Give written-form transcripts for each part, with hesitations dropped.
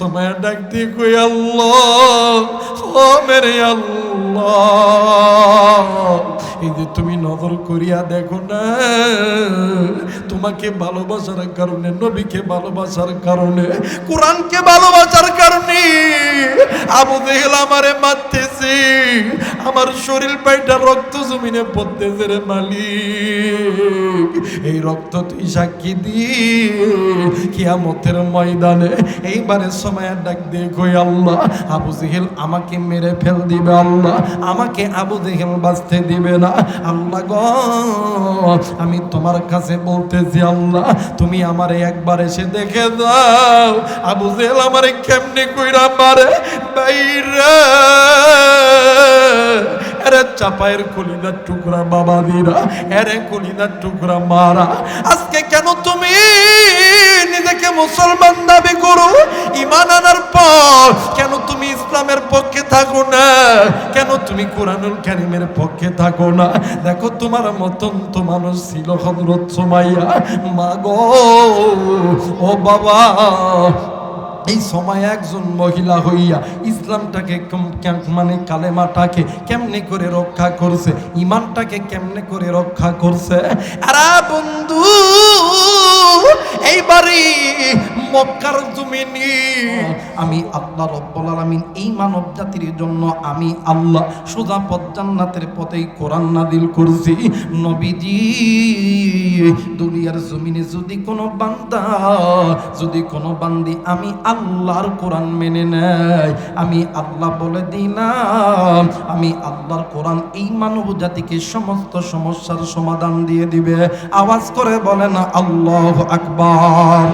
সময় ডাক দিয়ে কই আল্লাহ, ও মেরে আল্লাহ, এই যে তুমি নজর করিয়া দেখো না, তোমাকে ভালোবাসার কারণে, নবীকে ভালোবাসার কারণে, কোরআনকে ভালোবাসার কারণে আবু জেহেল আমারে মারতেছে, আমার শরীর পাইটা রক্ত জমিনে পড়তেছে রে মালিক। এই রক্ত তুই সাক্ষী দিয়ে কিয়ামতের ময়দানে এইবারে সময় ডাক দিয়ে কই আল্লাহ, আবু জেহেল আমাকে মেরে ফেল দিবে, আল্লাহ আমাকে আবু জেহেল বাঁচতে দিবে না। আল্লাহ গো, আমি তোমার কাছে বলতেছি আল্লাহ, তুমি আমারে একবার এসে দেখে দাও আবু জেহেল আমারে কেমনে কইরা মারে। বাইরে এরে চাপায়ের কলিদার টুকরা বাবা দিরা, এরে কলিদার টুকরা মারা, আজকে কেন তুমি নিজেকে মুসলমান দাবি করো? ঈমান আনার পর কেন তুমি ইসলামের পক্ষে থাকো না? কেন তুমি কোরআনুল কারীমের পক্ষে থাকো না? দেখো তোমার মতন তো মানুষ ছিল হযরত সুমাইয়া। মা গো, ও বাবা, এই সময় একজন মহিলা হইয়া ইসলামটাকে মানে কালেমাটাকে কেমনে করে রক্ষা করছে, ইমানটাকে কেমনে করে রক্ষা করছে। আরে বন্ধু, এইবারে মক্কার জমিনে আমি আল্লাহ রব্বুল আলামিন এই মানব জাতির জন্য আমি আল্লাহ সোজা পথ জান্নাতের পথেই কোরআন নাযিল করছি। নবীজি, দুনিয়ার জমিনে যদি কোনো বান্দা, যদি কোনো বান্দি আমি আল্লাহর কোরআন মেনে নেয়, আমি আল্লাহ বলে দিলাম, আমি আল্লাহর কোরআন এই মানব জাতিকে সমস্ত সমস্যার সমাধান দিয়ে দিবে। আওয়াজ করে বলে না আল্লাহু আকবার।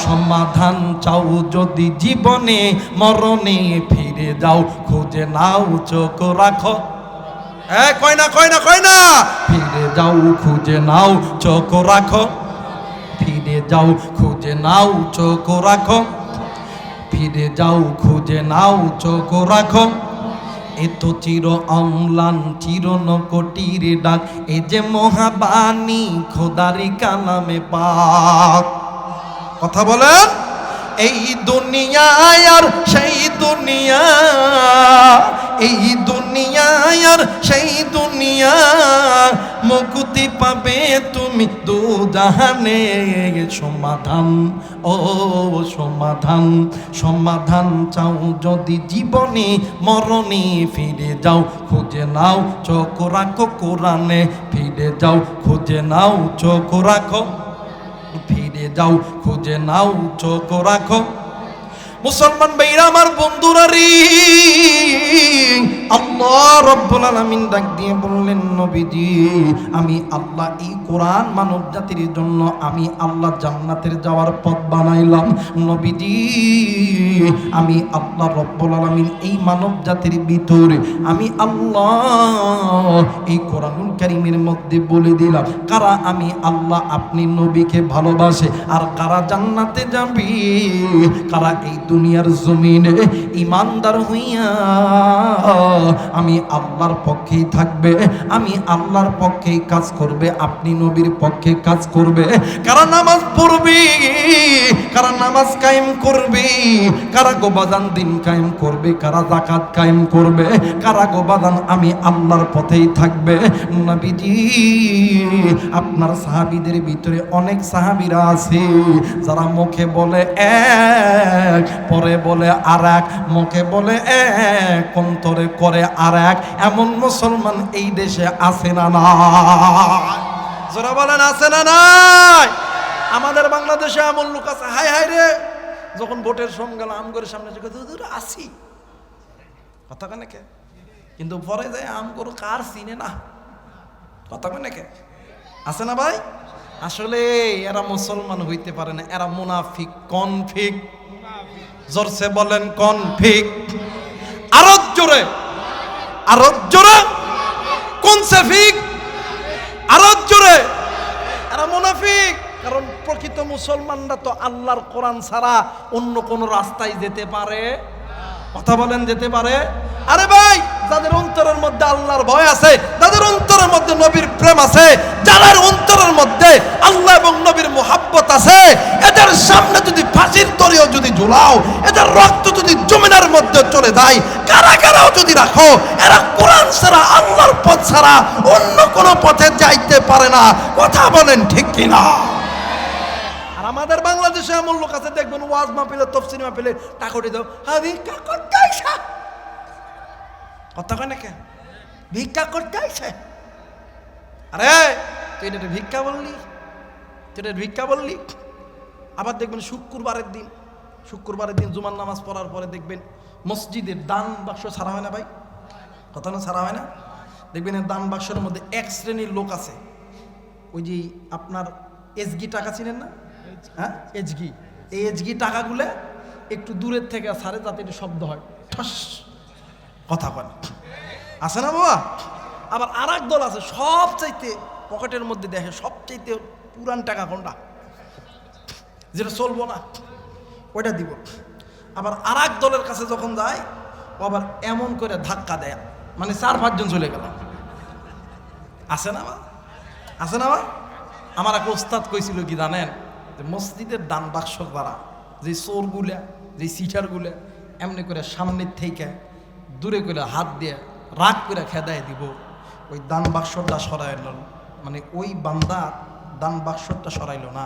সমাধান চাও যদি জীবনে, মরণে ফিরে যাও, খুঁজে নাও চোখ রাখো, কয় না কয় না কয় না, ফিরে যাও খুঁজে নাও চোখ রাখো, ফিরে যাও খুঁজে নাও চোখ রাখো, ফিরে যাও খুঁজে নাও চোখ রাখো। এত চির অম্লান চির নকটির ডাক, এ যে মহাবাণী খোদারি কালামে পাক। কথা বলেন, এই দুনিয়ায় আর সেই দুনিয়া, এই দুনিয়ায় আর সেই দুনিয়া, মুক্তি পাবে তুমি দু জাহানে। সমাধান, ও সমাধান, সমাধান চাও যদি জীবনে, মরণে ফিরে যাও খুঁজে নাও চোখ রাখো কোরআনে, ফিরে যাও খুঁজে নাও চোখ রাখো, ফিরে যাও খুঁজে নাও চোখ রাখো। মুসলমান ভাইরা আমার, বন্ধুরা রে, আল্লাহ রব্বুল আলামিন ডাক দিয়ে বললেন, নবীজি আমি আল্লাহ এই কোরআন মানব জাতির জন্য আমি আল্লাহ জান্নাতের যাওয়ার পথ বানাইলাম। নবীজি আমি আল্লাহ রব্বুল আলামিন এই মানব জাতির ভিতরে আমি আল্লাহ এই কোরআনুল কারীমের মধ্যে বলে দিলাম কারা আমি আল্লাহ আপনি নবীকে ভালোবাসে আর কারা জান্নাতে যাবে, কারা এই দুনিয়ার জমিনে ইমানদার হইয়া আমি আল্লাহর পক্ষেই থাকবে, আমি আল্লাহর পক্ষেই কাজ করবে, আপনি নবীর পক্ষে কাজ করবে। কারা নামাজ পড়বে, কারা নামাজ কায়েম করবে, কারা গোবাদান দিন কায়েম করবে, কারা যাকাত কায়েম করবে, কারা গোবাদান আমি আল্লাহর পথেই থাকবে। নবীজি আপনার সাহাবীদের ভিতরে অনেক সাহাবীরা আছে যারা মুখে বলে এক, পরে বলে আর এক, মুখে বলে এক, অন্তরে করে আর এক। এমন মুসলমান এই দেশে আছে না নাই? যারা বলেন আছে না নাই? আমাদের বাংলাদেশে এমন লোক আছে, হাই হাই রে, যখন ভোটের সময় গেল আম করে সামনে আসি কথা কেন কে, কিন্তু পরে যায় আম করে কার চিনে না, কথা কেন কে, আছে না ভাই? আসলে এরা মুসলমান হইতে পারে না, এরা মুনাফিক, কনফিক। জোরসে বলেন কনফিক। আরো জোরে, আরো জোরে, কোন সেফিক, আরো জোরে, এরা মুনাফিক। কারণ প্রকৃত মুসলমানরা তো আল্লাহর কোরআন ছাড়া অন্য কোন রাস্তায় যেতে পারে, কথা বলেন যেতে পারে? আরে ভাই, যাদের অন্তরের মধ্যে আল্লাহর ভয় আছে, যাদের যাদের অন্তরের মধ্যে নবীর প্রেম আছে, যাদের অন্তরের মধ্যে আল্লাহ এবং নবীর মুহাব্বত আছে, এদের সামনে যদি ফাঁসির দড়িও যদি ঝুলাও, এদের রক্ত যদি জমিনের মধ্যে চলে যায়, কারাগারেও যদি রাখো, এরা কোরআন ছাড়া, আল্লাহর পথ ছাড়া অন্য কোনো পথে যাইতে পারে না। কথা বলেন ঠিক কিনা? আর আমাদের বাংলাদেশে এমন লোক আছে দেখবেন, ওয়াজ মাহফিলে, তাফসীর মাহফিলে টাকা উঠে দাও, ভিক্ষা করতে আইসা। কথা কয় না কেন? ভিক্ষা করতে আইসে। আরে তুই এটা ভিক্ষা বললি, তুই এটা ভিক্ষা বললি। আবার দেখবেন শুক্রবারের দিন জুমার নামাজ পড়ার পরে দেখবেন মসজিদের দান বাক্স ছাড়া হয় না ভাই? কথা না, ছাড়া হয় না? দেখবেন দান বাক্সের মধ্যে এক শ্রেণীর লোক আছে, ওই যে আপনার এজগি টাকা চিনেন না? হ্যাঁ, এজগি। এই এজগি টাকাগুলো একটু দূরের থেকে ছাড়ে যাতে একটু শব্দ হয়, ঠাস। কথা কয় আছে না বাবা? আবার আর এক দল আছে, সবচাইতে পকেটের মধ্যে দেখে সবচাইতে পুরান টাকা কোনটা, যেটা চলবো না ওইটা দিব। আবার আর এক দলের কাছে যখন যায়, ও আবার এমন করে ধাক্কা দেয়, মানে 4-5 জন চলে গেল। আছে না বা? আছে না বা? আমার এক ওস্তাদ কইছিল কি জানেন, যে মসজিদের দান বাক্স দ্বারা যে চোরগুলা, যে সিটারগুলা এমনি করে সামনের থেকে দূরে করে হাত দিয়ে রাগ করে খেদায় দিব, ওই দান বাক্সটা সরাইল, মানে ওই বান্দা দান বাক্সটা সরাইল না,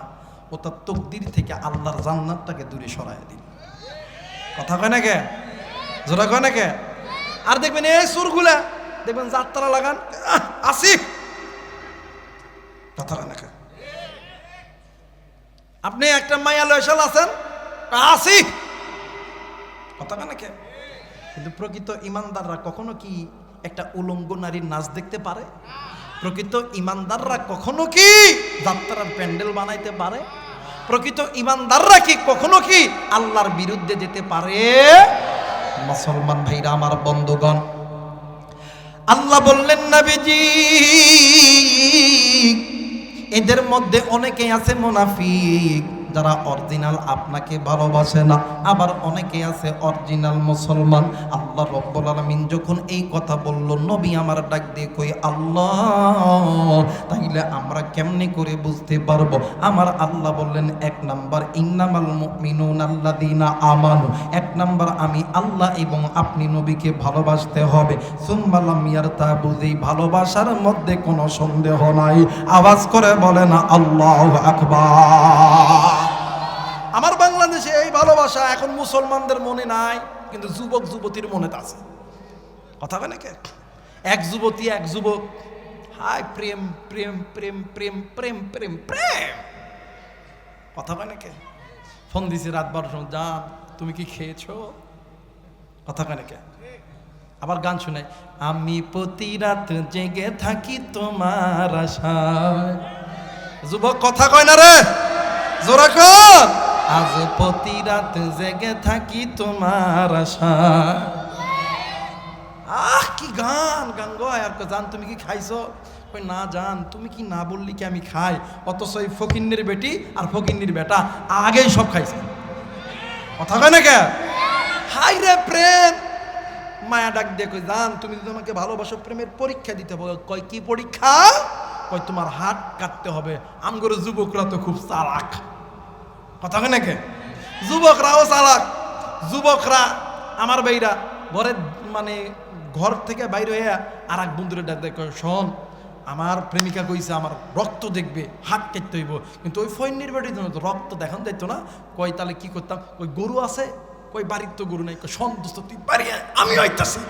ও তার তকদির থেকে আল্লাহর জান্নাতটাকে দূরে সরাই দিল। কথা কয় না কে? জোরা কয় না কে? আর দেখবেন এই সুরগুলা দেখবেন যাত্রা লাগান, আসি। কথা কয় না কে? আপনি একটা মাইয়া লয়সাল আছেন, আসি। কথা কয় না কে? কিন্তু প্রকৃত ইমানদাররা কখনো কি একটা উলঙ্গ নারীর নাচ দেখতে পারে? প্রকৃত ইমানদাররা কখনো কি যাত্রার প্যান্ডেল বানাইতে পারে? প্রকৃত ইমানদাররা কি কখনো কি আল্লাহর বিরুদ্ধে যেতে পারে? মুসলমান ভাইরা আমার, বন্ধুগণ, আল্লাহ বললেন নবীজি, এদের মধ্যে অনেকেই আছে মুনাফিক, যারা অরিজিনাল আপনাকে ভালোবাসে না। আবার অনেকে আছে অরিজিনাল মুসলমান। আল্লাহ রাব্বুল আলামিন যখন এই কথা বলল, নবী আমার ডাক দিয়ে কই, আল্লাহ তাইলে আমরা কেমনে করে বুঝতে পারবো? আমার আল্লাহ বললেন, 1 নাম্বার, ইন্নামাল মুমিনুনা আল্লাযীনা আমানু। 1 নাম্বার, আমি আল্লাহ এবং আপনি নবীকে ভালোবাসতে হবে। সুম্মা লাম ইয়ারতাবু, যেই ভালোবাসার মধ্যে কোনো সন্দেহ নাই। আওয়াজ করে বলেন আল্লাহু আকবার। আমার বাংলাদেশে এই ভালোবাসা এখন মুসলমানদের মনে নাই, কিন্তু যুবক যুবতীর মনে আছে। কথা বলে নাকি? এক যুবতী এক যুবক, হাই প্রেম প্রেম প্রেম প্রেম প্রেম প্রেম প্রেম। কথা বলে নাকি? ফোন দিছে রাত 12টার সময়, জান তুমি কি খেয়েছো? কথা কয় নাকি? আবার গান শুনে, আমি প্রতি রাত জেগে থাকি তোমার আশায়। যুবক কথা কয় না রে, জোরে কর। আজ প্রতি রাত জেগে থাকি তোমার আশায়। কি গান গান গয়। আর জান তুমি কি খাইছো? কই না জান, তুমি কি না বললি কি আমি খাই? অথচ এই ফকিন্নির বেটি আর ফকিন্নির বেটা আগেই সব খাইছে। কথা কয় না কে? হাই রে প্রেম। মায়া ডাক দিয়ে কই, জান তুমি যদি তোমাকে ভালোবাসো, প্রেমের পরীক্ষা দিতে হবে। কয় কি পরীক্ষা? কই তোমার হাত কাটতে হবে। আমগরে যুবকরা তো খুব চালাক। কথা কয় না কে? যুবকরাও চালাক। যুবকরা আমার ভাইরা ঘরে, মানে ঘর থেকে বাইরে হয়ে আর এক বন্ধুরে ডাক দেয়, কয় শোন, আমার প্রেমিকা কইছে আমার রক্ত দেখবে, হাত কাটতে হইব। কিন্তু ওই ফৈন্নির বাড়ির জন্য তো রক্ত দেখান যাইতো না। কয় তাহলে কি করতাম? ওই গরু আছে? কই বাড়ির তো গরু নাই। কই সন্তুষ্ট তুই বাড়ি আমি হইতাছি।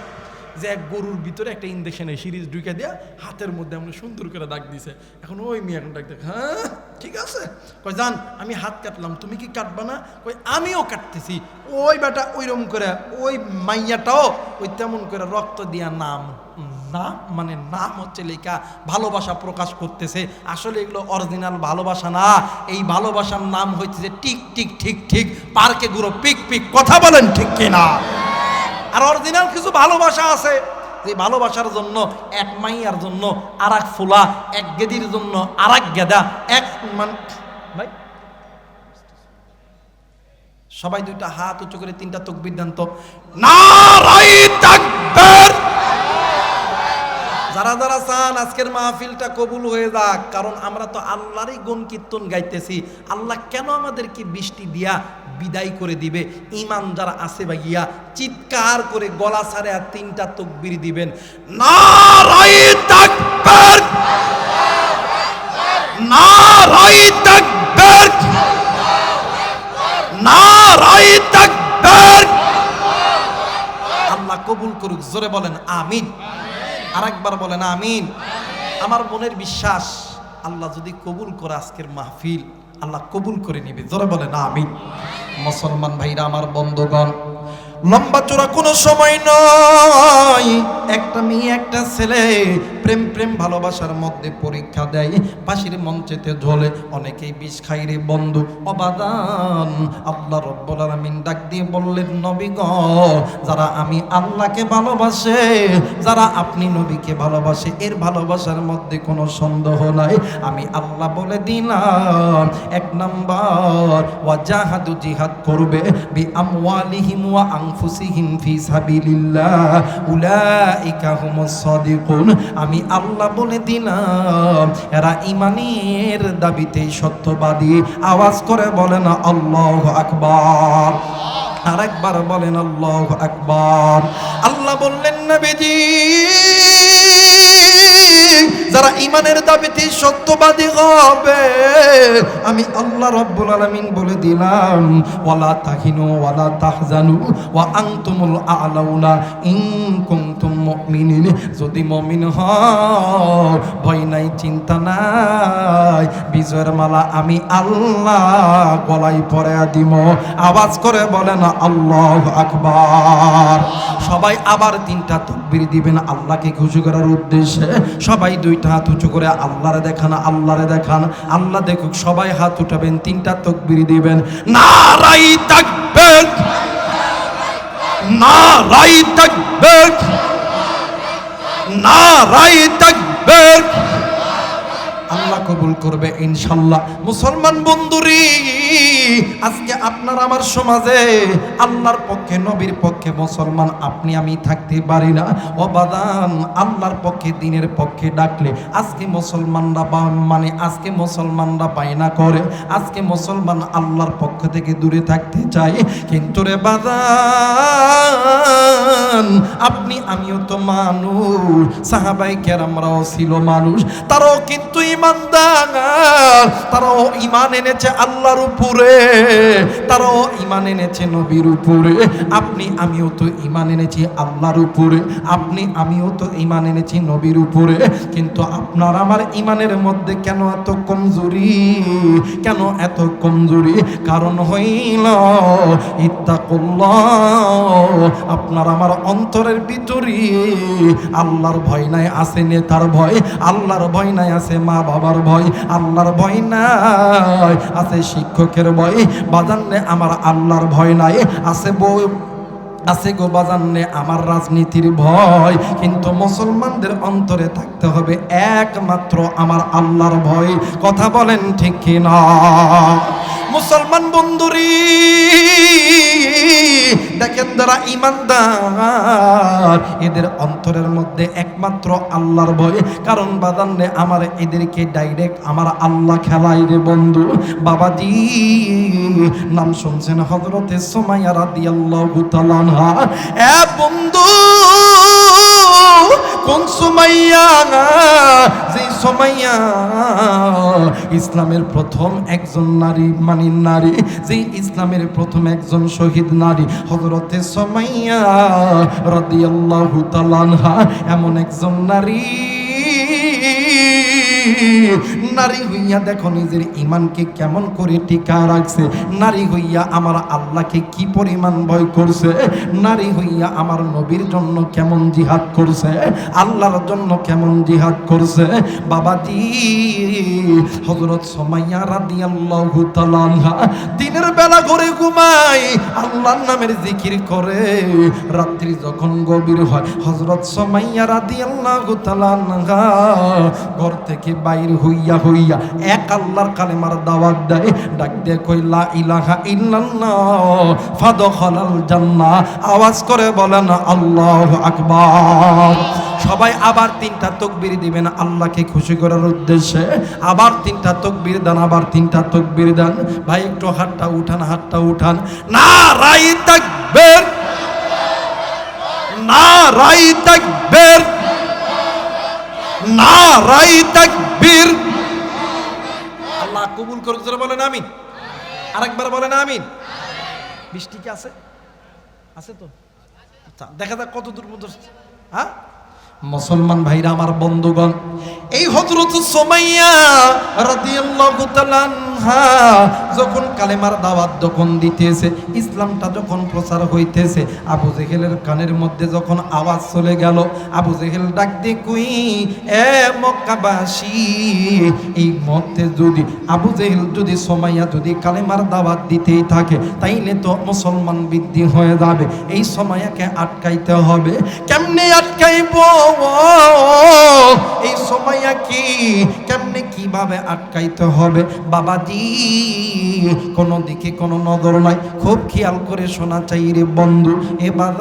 যে এক গরুর ভিতরে একটা ইঞ্জেকশনের সিরিজ ঢুকে দেয়া হাতের মধ্যে আমরা সুন্দর করে দাগ দিছে। এখন ওই মেয়ে এখন ডাক দেখ, হ্যাঁ ঠিক আছে। কই জান আমি হাত কাটলাম, তুমি কি কাটবা না? কই আমিও কাটতেছি। ওই বেটা ওইরকম করে, ওই মাইয়াটাও ওই তেমন করে রক্ত দিয়া নাম মানে নাম হচ্ছে লেখা ভালোবাসা প্রকাশ করতেছে। আসলে এগুলো অরিজিনাল ভালোবাসা না। এই ভালোবাসার নাম হচ্ছে যে টিক টিক ঠিক ঠিক, পার্কে ঘুরো পিক পিক। কথা বলেন ঠিক কিনা? আর অরিজিনাল কিছু ভালোবাসা আছে, যে ভালোবাসার জন্য এক মাইয়ার জন্য আর এক ফুলা, এক গেদির জন্য আর এক গেদা, এক ভাই সবাই দুইটা হাত উঁচু করে 3টা তাকবীর দেন তো। নারায়ে তাকবীর। যারা যারা চান আজকের মাহফিলটা কবুল হয়ে যাক, কারণ আমরা তো আল্লাহরই গুণ কীর্তন গাইতেছি। আল্লাহ কেন আমাদেরকে বৃষ্টি দিয়া বিদায় করে দিবে? ঈমান যারা আছে ভাইয়া চিৎকার করে গলা ছাড়ে আর 3টা তাকবীর দিবেন, নারায়ে তাকবীর, নারায়ে তাকবীর, নারায়ে তাকবীর। আল্লাহ কবুল করুক, জোরে বলেন আমিন। আরেকবার বলেন আমিন। আমার মনের বিশ্বাস আল্লাহ যদি কবুল করে আজকের মাহফিল, আল্লাহ কবুল করে নিবে, জোরে বলেন আমিন। মুসলমান ভাইরা আমার, বন্ধুগণ, লম্বা চূড়া কোনো সময় নয়। একটা মেয়ে একটা ছেলে প্রেম প্রেম ভালোবাসার মধ্যে পরীক্ষা দেয়, পাশের মঞ্চেতে ঝোলে, অনেকেই বিষ খাই রে বন্ধু অবাদান। আল্লাহ রব্বুল আলামিন ডাক দিয়ে বললেন, নবী গো, যারা আমি আল্লাহকে ভালোবাসে, যারা আপনি নবীকে ভালোবাসে, এর ভালোবাসার মধ্যে কোনো সন্দেহ নাই। আমি আল্লাহ বলে দিলাম, 1 নাম্বার ওয়াজাহাদু, জিহাদ করবে, বি আমওয়ালিহিম ওয়া আনফুসিহিম ফি সাবিলিল্লাহ, উলাইকা হুমুস সাদিকুন। আমি আল্লাহ বলে দিলাম, এরা ঈমানের দাবিতে সত্যবাদী। আওয়াজ করে বলেন আল্লাহু আকবার। আরেকবার বলেন আল্লাহু আকবার। আল্লাহ বললেন, নবীজি, যারা ঈমানের দাবিতে সত্যবাদী হবে, আমি আল্লাহ রাব্বুল আলামিন বলে দিলাম, ওয়ালা তাহিনু ওয়ালা তাহজানু ওয়া আনতুমুল আ'লাউনা ইন কুনতুম মুমিনিন। যদি মুমিন হও, ভয় নাই, চিন্তা নাই, বিজয়ের মালা আমি আল্লাহ গলায় পরায়া দিব। আওয়াজ করে বলেন আল্লাহু আকবার। সবাই আবার 3টা তাকবীর দিবেন আল্লাহকে খুশি করার উদ্দেশ্যে। সবাই 2টা হাত উঁচু করে আল্লাহরে দেখান, আল্লাহরে দেখান, আল্লাহ দেখুক। সবাই হাত উঠাবেন, 3টা তাকবীর দিবেন, নারায়ে তাকবীর, নারায়ে তাকবীর, নারায়ে তাকবীর। আল্লাহ কবুল করবে ইনশাআল্লাহ। মুসলমান বন্ধুরি, আজকে আপনার আমার সমাজে আল্লাহর পক্ষে, নবীর পক্ষে মুসলমান আপনি আমি থাকতে পারি না। অবাদান আল্লাহর পক্ষে, দিনের পক্ষে ডাকলে আজকে মুসলমানরা আজকে মুসলমানরা বায়না করে, আজকে মুসলমান আল্লাহর পক্ষ থেকে দূরে থাকতে চায়। কিন্তু রে বাদান, আপনি আমিও তো মানুষ, সাহাবায়ে কেরামরাও ছিল মানুষ, তারাও কিন্তু ঈমানদার, তারাও ঈমান এনেছে আল্লাহর উপরে, তারাও ঈমান এনেছে নবীর উপরে। আপনি আমিও তো ঈমান এনেছি আল্লাহর উপরে, আপনি আমিও তো ঈমান এনেছি নবীর উপরে। কিন্তু আপনার আমার ঈমানের মধ্যে কেন এত কমজোরি? কেন এত কমজোরি? কারণ হইল ইত্তাকুল্লাহ। আপনার আমার অন্তরের ভিতরে আল্লাহর ভয় নাই, আছে নেতার ভয়। আল্লাহর ভয় নাই, আছে মা বাবার ভয়। আল্লাহর ভয় নাই, আছে শিক্ষকের ভয়। বাজানে আমার আল্লাহর ভয় নাই, আছে আছে গো বাজানে আমার রাজনীতির ভয়। কিন্তু মুসলমানদের অন্তরে থাকতে হবে একমাত্র আমার আল্লাহর ভয়। কথা বলেন ঠিক কি না? মুসলমান বন্ধুরি, দেখেন যারা ঈমানদার, এদের অন্তরের মধ্যে একমাত্র আল্লাহর ভয়। কারণ বাজানে আমার এদেরকে ডাইরেক্ট আমার আল্লাহ খেলাই রে বন্ধু। বাবাজি, নাম শুনছেন হযরতে সুমাইয়া রাদিয়াল্লাহু তাআলা আনহা। এ বন্ধু, কোন সুমাইয়া? যে সুমাইয়া ইসলামের প্রথম একজন নারী, মানে নারী, যে ইসলামের প্রথম একজন শহীদ নারী, হযরতে সুমাইয়া রাদিয়াল্লাহু তাআলা আনহা এমন একজন নারী। নারী হইয়া দেখো নিজের ঈমানকে কেমন করে টিকা রাখছে। নারী হইয়া আমার আল্লাহকে কি পরিমাণ ভয় করছে। নারী হইয়া আমার নবীর জন্য কেমন জিহাদ করছে, আল্লাহর জন্য কেমন জিহাদ করছে। বাবাজি, হযরত সুমাইয়া রাদিয়াল্লাহু তাআলা আনহা দিনের বেলা ঘরে ঘুমায়, আল্লাহর নামের জিকির করে। রাত্রি যখন গভীর হয়, হযরত সুমাইয়া রাদিয়াল্লাহু তাআলা আনহা ঘর থেকে বাইর হইয়া হইয়া এক আল্লাহর কালেমার দাওয়াত দেয়, ডাক দিয়ে কই লা ইলাহা ইল্লাল্লাহ ফাদখালাল জান্নাহ। আওয়াজ করে বলেন আল্লাহু আকবার। সবাই আবার 3টা তাকবীর দিবেন আল্লাহকে খুশি করার উদ্দেশ্যে। আবার 3টা তাকবীর দেন, আবার 3টা তাকবীর দেন। ভাই একটু হাতটা উঠান, হাতটা উঠান। নারাই তাকবীর, নারাই তাকবীর, নারাই তাকবীর। আল্লাহ কবুল করুক। যারা বলেন আমিন। আরেকবার বলেন আমিন। বৃষ্টি কি আছে? আছে তো? আচ্ছা, দেখা যাক কত দূর পর্যন্ত। হ্যাঁ মুসলমান ভাইরা আমার বন্ধুগণ, এই হযরত সুমাইয়া রাদিয়াল্লাহু তাআলা আনহা যখন কালেমার দাওয়াত যখন দিতেছে, ইসলামটা যখন প্রচার হইতেছে, আবু জেহেলের কানের মধ্যে যখন আওয়াজ চলে গেল, আবু জেহেল ডাক দিয়ে কই এ মক্কাবাসী, এই মুহূর্তে যদি আবু জেহেল যদি সুমাইয়া যদি কালেমার দাওয়াত দিতেই থাকে, তাইলে তো মুসলমান বৃদ্ধি হয়ে যাবে। এই সুমাইয়াকে আটকাইতে হবে। কেমনে আটকাইবো? এই সুমাইয়া কি কেমনে কিভাবে আটকাইতে হবে? বাবাজি কোনো দিকে কোনো নজর নাই, খুব খেয়াল করে শোনা চাই রে বন্ধু। এবার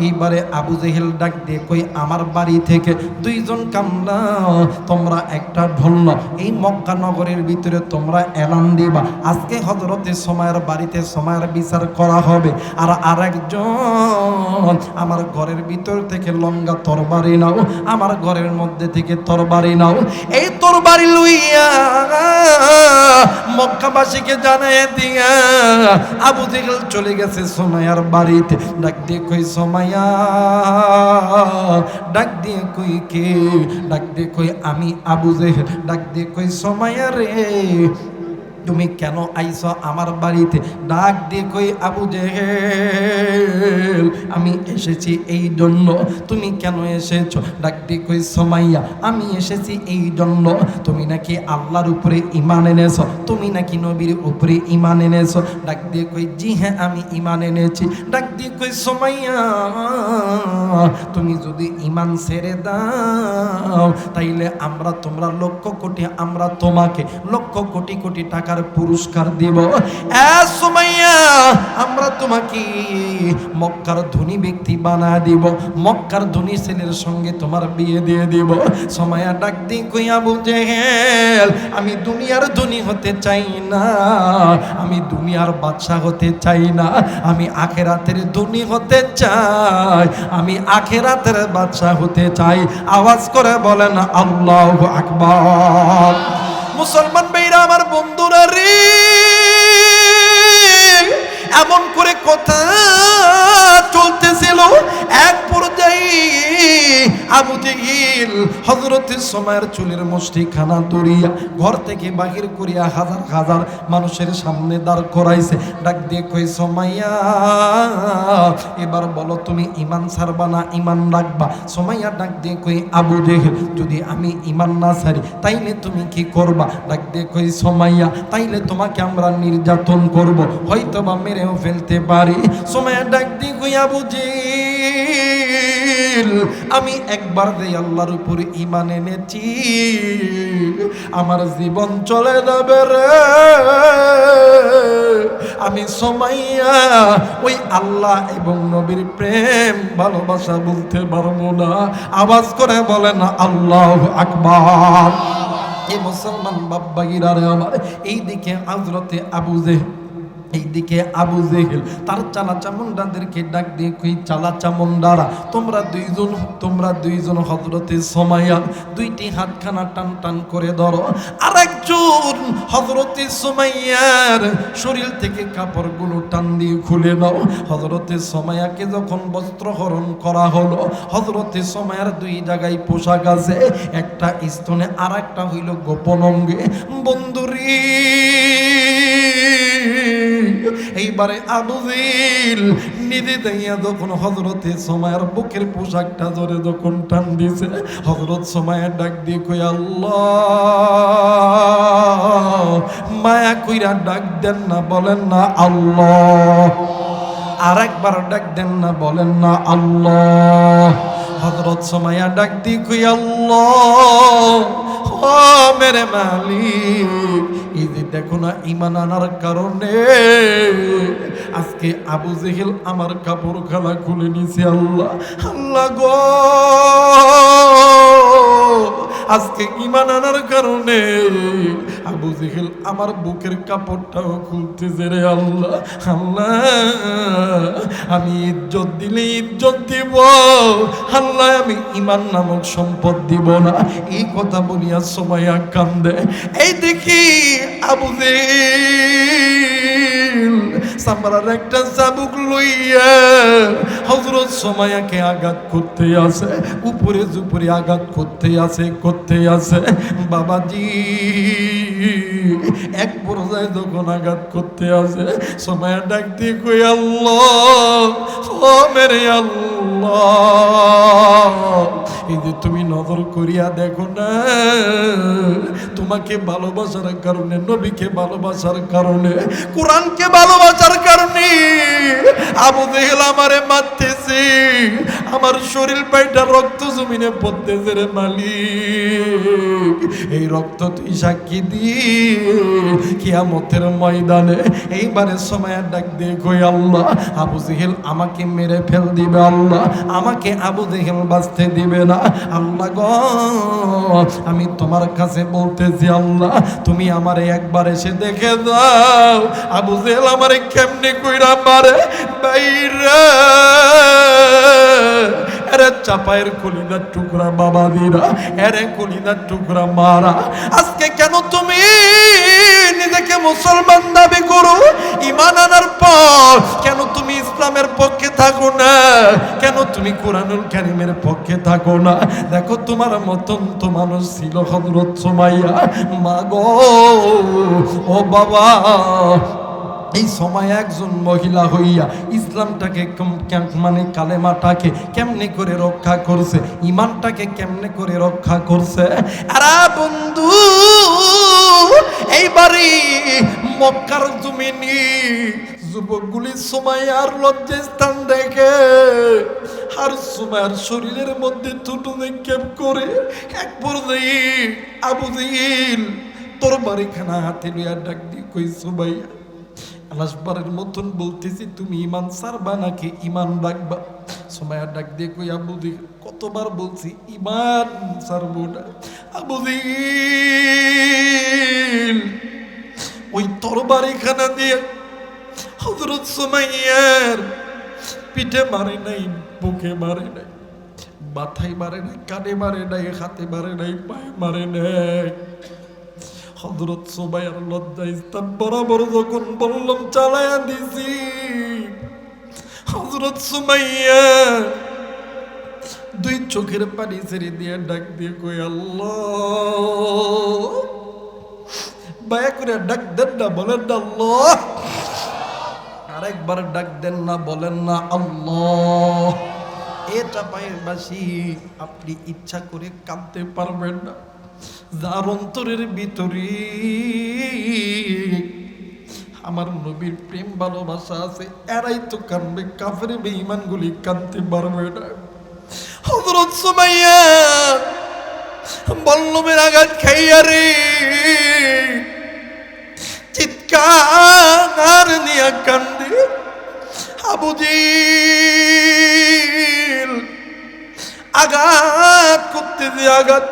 এইবারে আবু জেহেল ডাক দিয়ে কই আমার বাড়ি থেকে 2জন কামলা তোমরা একটা ঢোল, এই মক্কা নগরের ভিতরে তোমরা এলান দিবা আজকে হযরতে সুমাইয়ার বাড়িতে সুমাইয়ার বিচার করা হবে। আর আরেকজন আমার ঘরের ভিতর থেকে লঙ্গা তরবারি নাও, আমার ঘরের মধ্যে থেকে তরবারি নাও। এই তরবারি লইয়া মক্কাবাসীকে জানায় দিয়া আবু জেহেল চলে গেছে সুমাইয়ার বাড়িতে। ডাক দিয়ে কই সুমাইয়া, ডাক দিয়ে কই কে? ডাক দিয়ে কই আমি আবু জেহেল। ডাক দিয়ে কই সুমাইয়া রে তুমি কেন আইছো আমার বাড়িতে? ডাক দিয়ে কই আবু জেহেল আমি এসেছি এই জন্য। তুমি কেন এসেছো? ডাক দিয়ে কই সুমাইয়া আমি এসেছি এই জন্য তুমি নাকি আল্লাহর উপরে ঈমান এনেছো, তুমি নাকি নবীর উপরে ঈমান এনেছো। ডাক দিয়ে কই জি হ্যাঁ আমি ঈমান এনেছি। ডাক দিয়ে কই সুমাইয়া তুমি যদি ঈমান ছেড়ে দাও তাইলে আমরা তোমরা লক্ষ কোটি, আমরা তোমাকে লক্ষ কোটি কোটি টাকার পুরস্কার দিব। এ সুমাইয়া আমরা তোমাকে মক্কার ধনী ব্যক্তি বানা দিব, মক্কার ধনী ছেলের সঙ্গে তোমার বিয়ে দিয়ে দিব। সুমাইয়া ডাক দিয়ে কই আবু জেহেল আমি দুনিয়ার ধনী হতে চাই না, আমি দুনিয়ার বাদশা হতে চাই না, আমি আখিরাতের ধনী হতে চাই, আমি আখিরাতের বাদশা হতে চাই। আওয়াজ করে বলেন আল্লাহু আকবার। মুসলমান ভাইরা আমার বন্ধুরা রে, এমন করে কথা চলতেছিল, এক পর্যায়ে আবু জেহেল হযরতে সুমাইয়ার চুলের মুষ্টিখানা ধরিয়া ঘর থেকে বাহির করিয়া হাজার হাজার মানুষের সামনে দাঁড় করাইছে। ডাক দিয়ে কই সুমাইয়া এবার বলো তুমি ঈমান ছাড়বা না ঈমান রাখবা? সুমাইয়া ডাক দিয়ে কই আবু জেহেল যদি আমি ঈমান না ছাড়ি তাইলে তুমি কি করবা? ডাক দিয়ে কই সুমাইয়া তাইলে তোমাকে আমরা নির্যাতন করব, হয়তো বা মেরেও ফেলতে পারি। সুমাইয়া ডাক দিয়ে কই আবু জেহেল আমি একবার যে আল্লাহর উপরে ঈমান এনেছি আমার জীবন চলে যাবে রে, আমি সুমাইয়া ওই আল্লাহ এবং নবীর প্রেম ভালোবাসা বলতে পারবো না। আওয়াজ করে বলেন আল্লাহু আকবার। এই মুসলমান বাপ্পাগিরা রে আমার, এইদিকে হযরতে আবু জেহেল, এইদিকে আবু জেহেল তার চালাচা মুন্ডাদেরকে ডাক দিয়ে কই চালাচা মুন্ডারা তোমরা দুইজন হযরতে সুমাইয়ার 2টি হাতখানা টান টান করে ধরো। আরেকজন হযরতে সুমাইয়ার শরীর থেকে কাপড়গুলো টান দিয়ে খুলে দাও। হযরতে সুমাইয়াকে যখন বস্ত্রহরণ করা হলো, হযরতে সুমাইয়ার 2 জায়গায় পোশাক আছে, একটা স্তনে আর একটা হইল গোপন অঙ্গে। বন্ধুরি এইবারে আবু জেহেল নিজে দাইয়া যখন হযরতে সুমাইয়ার বুকের পোশাকটা ধরে যখন টান দিছে, হযরত সুমাইয়া ডাক দিয়ে কই আল্লাহ, মায়া কইরা ডাক দেন না, বলেন না আল্লাহ। আরেকবার ডাক দেন না, বলেন না আল্লাহ। হযরত সুমাইয়া ডাক দিয়ে কই আল্লাহ, ও ও মেরে মালিক, এই যে দেখো না ঈমান আনার কারণে আজকে আবু জেহেল আমার কাপড় খালা খুলে নিছে। আল্লাহ আল্লাহ গো, আজকে ঈমান আনার কারণে আবু জেহেল আমার বুকের কাপড়টাও খুলতেছে রে আল্লাহ। আল্লাহ আমি ইজ্জত দিলে ইজ্জত দিব, আল্লাহ আমি ঈমান নামক সম্পদ দিব না। এই কথা বলিয়া সুমাইয়া কান্দে। এই দেখি আবু জেহেল সামরার একটা চাবুক লইয়া হযরত সুমাইয়াকে আঘাত করতে আছে, উপরে উপরে আঘাত করতে আছে। বাবাজি এক পর্যায়ে যখন আঘাত করতে আছে, সুমাইয়া ডাক দিয়ে কই আল্লাহ, ও মেরে আল্লাহ, এই যে তুমি নজর করিয়া দেখো না, তোমাকে ভালোবাসার কারণে, নবীকে ভালোবাসার কারণে, কোরআনকে ভালোবাসার কারণে আবু জেহেল আমারে মারতেছে, আমার শরীর পাইটা রক্ত জমিনে পড়তেছে রে মালিক। এই রক্ত তুই সাক্ষী দিয়ে কিয়ামতের ময়দানে এইবারে সময় ডাক দিয়ে কই আল্লাহ, আবু জেহেল আমাকে মেরে ফেল দিবে, আল্লাহ আমাকে আবু জেহেল বাঁচতে দিবে না। আল্লাহ গো, আমি তোমার কাছে বলতেছি আল্লাহ, তুমি আমারে একবার এসে দেখে দাও আবু জেহেল আমারে কেমনে কইরা মারে। বাইরে এরে চাপায়ের কলিদার টুকরা বাবা দিরা, এরে কলিদার টুকরা মারা, আজকে কেন তুমি নিজেকে মুসলমান দাবি করো? ঈমান আনার পর কেন তুমি ইসলামের পক্ষে থাকো না? কেন তুমি কোরআনুল কারীমের পক্ষে থাকো না? দেখো তোমার মতন তো মানুষ ছিল হযরত সুমাইয়া। মা গো, ও বাবা, এই সময় একজন মহিলা হইয়া ইসলামটাকে মানে কালেমাটাকে কেমনে করে রক্ষা করছে, ঈমানটাকে কেমনে করে রক্ষা করছে। আরে বন্ধু, এইবারে মক্কার জমিনে যুবকগুলি সুমাইয়ার লজ্জাস্থান দেখে আর সুমাইয়ার শরীরের মধ্যে থুতু নিক্ষেপ করে এক পর্যায়ে আবু জেহেল তোর বাড়িখানা হাতে লইয়া ডাক দিয়ে কই সুমাইয়া, লাশবারের মতন বলতেছি, তুমি ঈমান ছাড়বা নাকি ঈমান রাখবা? সুমাইয়া ডাক দিয়ে কই আবু জেহেল, কতবার বলছি ঈমান ছাড়বো না। আবু জেহেল ওই তরবারিখানা দিয়ে হযরত সুমাইয়ার পিঠে মারে নাই, বুকে মারে নাই, মাথায় মারে নাই, কানে মারে নাই, হাতে মারে নাই, পায়ে মারে নাই। হযরত সুমাইয়ার লজ্জাস্থান বরাবর যখন বললাম চালায়া দিছি, হযরত সুমাইয়া দুই চোখের পানি ছেড়ে দিয়ে ডাক দিয়ে কই আল্লাহ, দয়া করে ডাক দেন না, বলেন না আল্লাহ। আরেকবার ডাক দেন না, বলেন না আল্লাহ। এটা পায়ের বাসি আপনি ইচ্ছা করে কাঁদতে পারবেন না। যার অন্তরের ভিতরে আমার নবীর প্রেম ভালোবাসা আছে, এরাই তো কাঁদবে, কাফের বেঈমানগুলি কাঁদতে পারবে না। হযরত সুমাইয়া বল্লমের আঘাত খাইয়া রে চিৎকার নিয়া কান্দে। আবু জেহেল আঘাত করতে যে আঘাত,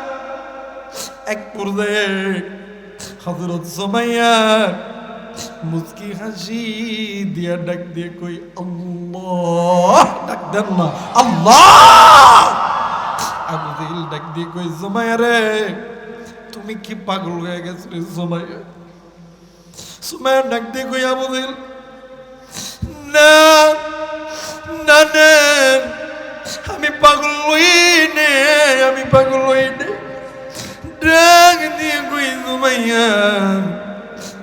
এক পর্যায়ে হযরত সুমাইয়া মুস্কি হাসি দিয়া ডাক দিয়ে কই আল্লাহ, ডাক দেন না আল্লাহ। আবু জেহেল ডাক দিয়ে কই সুমাইয়া রে, তুমি কি পাগল হয়ে গেছো রে সুমাইয়া? সুমাইয়া ডাক দিয়ে কই আবু জেহেল, না না না, আমি পাগল হই নে, আমি পাগল হই নে। ডাক দিয়ে কই সুমাইয়া,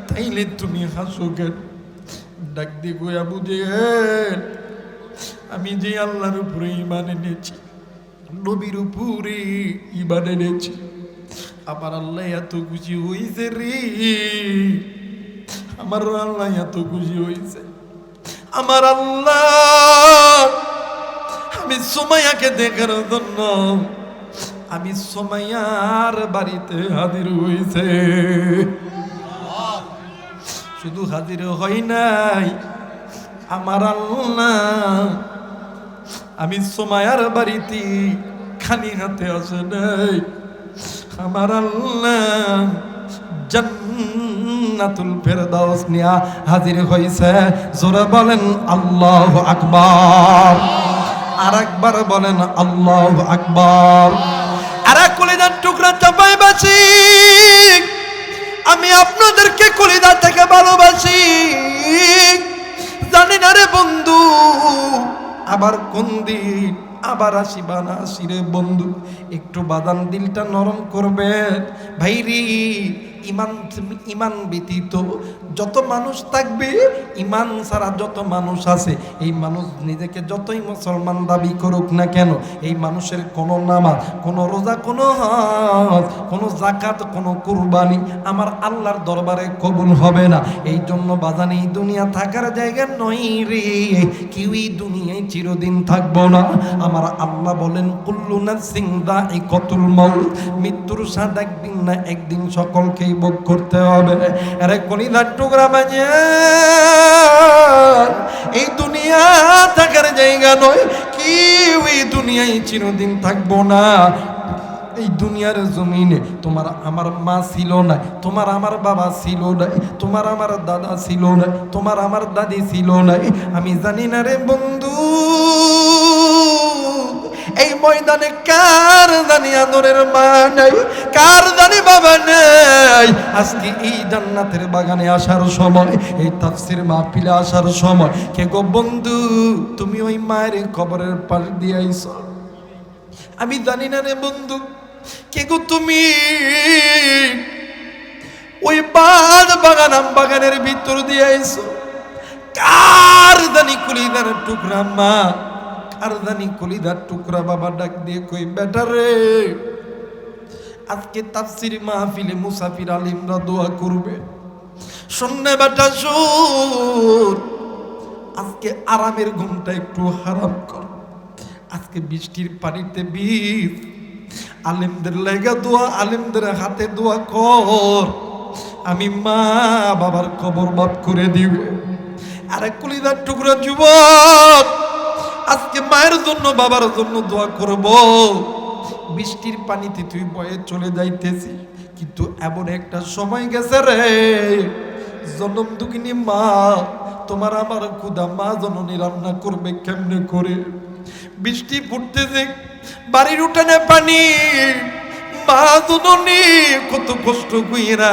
তাইলে তুমি হাসো কেন? ডাক দিয়ে কই আবু জেহেল, আমি যে আল্লাহর উপরে ঈমান এনেছি, নবীর উপরে ঈমান এনেছি, আমার আল্লাহ এত খুশি হইছে রে, আমার আল্লাহ এত খুশি হইছে। আমার আল্লাহ আমি সুমাইয়াকে দেখার জন্য আমি সুমাইয়ার বাড়িতে হাজির হইছে। শুধু হাজির হয় নাই, আমার আল্লাহ আমি সুমাইয়ার বাড়িতে খালি হাতে আসে নাই, আমার আল্লাহ জান্নাতুল ফেরদাউস নিয়া হাজির হইছে। জোরে বলেন আল্লাহু আকবার, আর একবার বলেন আল্লাহু আকবার। আরে কলিজার টুকরা চাপাইবাসী, আমি আপনাদেরকে কলিজা থেকে ভালোবাসি। জানি না রে বন্ধু আবার কোন দিন আবার আসিবা না আসি রে বন্ধু। একটু বাদাম দিলটা নরম করবে ভাইরি। ইমান ব্যতীত যত মানুষ থাকবে, ইমান ছাড়া যত মানুষ আছে, এই মানুষ নিজেকে যতই মুসলমান দাবি করুক না কেন, এই মানুষের কোনো নামাজ, কোনো রোজা, কোনো হজ, কোনো যাকাত, কোনো কুরবানি আমার আল্লাহর দরবারে কবুল হবে না। এই জন্য বাজান এই দুনিয়া থাকার জায়গা নয় রে, কেউই দুনিয়ায় চিরদিন থাকবো না। আমার আল্লাহ বলেন কুল্লু নাফসিন যায়িকাতুল মাউত, মৃত্যুর স্বাদ একদিন না একদিন সকলকেই ভোগ করতে হবে। আরে কলিজার টুকরা বাজে, এই দুনিয়া থাকার জায়গা নয়, কেউ এই দুনিয়ায় চিরদিন থাকবো না। এই দুনিয়ার জমিনে তোমার আমার মা ছিল না, তোমার আমার বাবা ছিল না, তোমার আমার দাদা ছিল না, তোমার আমার দাদি ছিল না। আমি জানি না রে বন্ধু এই ময়দানে কার জানি আদরের মা নাই, কার জানি বাবা নাই। আজকে এই জান্নাতের বাগানে আসার সময়, এই তাফসীর মাহফিলে আসার সময়, কে গো বন্ধু তুমি ওই মায়ের কবরের পাশ দিয়ে আইছো? আমি জানি না রে বন্ধু কে গো তুমি ওই বাগান আম বাগানের ভিতর দিয়ে আইছো? কার জানি কলিজার টুকরা মা, কার জানি কলিজার টুকরা বাবা ডাক দিয়ে কই বেটা রে, আজকে তাফসীর মাহফিলে মুসাফির আলিমরা দোয়া করবে, শুননে বেটা শুন, আজকে আরামের ঘুমটা একটু হারাম কর। আজকে বৃষ্টির পানিতে বীজ, আলেমদের লেগা দোয়া, আলেমদের হাতে দোয়া কর, আমি মা বাবার কবর মাফ করে দিবে। আরে কলিজার টুকরা যুবক, আজকে মায়ের জন্য বাবার জন্য দোয়া করব। বৃষ্টির পানিতে তুই বয়ে চলে যাইতেছি, কিন্তু এমন একটা সময় গেছে রে, জনম দুঃখিনী মা তোমার আমার ক্ষুধা মা জননী রান্না করবে কেমনে করে? বৃষ্টি ফুটতেছে, বাড়ির উঠানে পানি, মা জননী কত কষ্ট কইরা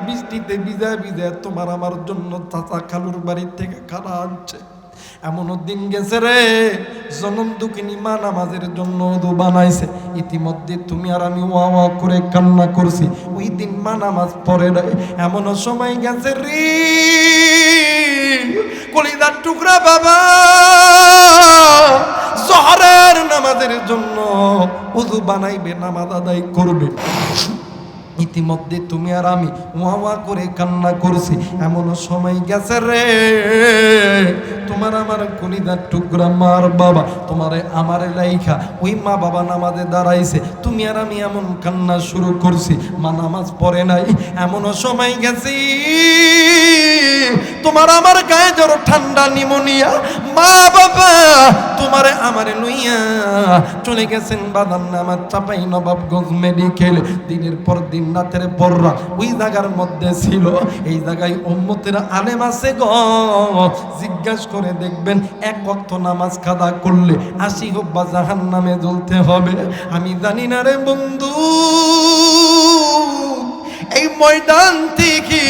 বৃষ্টিতে ভিজা ভিজা তোমার আমার জন্য চাচা খালুর বাড়ির থেকে খানা আনছে। এমন দিন গেছে রে, জনম দুঃখিনী মা নামাজের জন্য ওযু বানাইছে, ইতিমধ্যে তুমি আর আমি ওয়া ওয়া করে কান্না করছি, ওই দিন মা নামাজ পড়ে নাই। এমন সময় গেছে রে কলিজার টুকরা বাবা জোহরের নামাজের জন্য ওযু বানাইবে, নামাজ আদায় করবে, ইতিমধ্যে তুমি আর আমি ওয়া ওয়া করে কান্না করছি। এমন সময় গেছে রে, তোমার আমার কলিজার টুকরা মার বাবা তোমারে আমারে লাইখা ওই মা বাবা নামাজে দাঁড়াইছে, তুমি আর আমি এমন কান্না শুরু করছি, মা নামাজ পড়ে নাই। এমন সময় গেছি তোমার আমার গায়ে জ্বর, ঠান্ডা, নিমোনিয়া, মা বাবা তোমারে আমারে লইয়া চলে গেছেন বাদাম আমার চাপাই নবাবগঞ্জ মেডিকেল। দিনের পর দিন রাতের পর রাত ওই জায়গার মধ্যে ছিল। এই জায়গায় উম্মতের আলেম আছে গো, জিজ্ঞাসা করে দেখবেন এক ওয়াক্ত নামাজ কাদা করলে 80 হোক বা জাহান্নামে জ্বলতে হবে। আমি জানি না রে বন্ধু এই ময়দান থেকে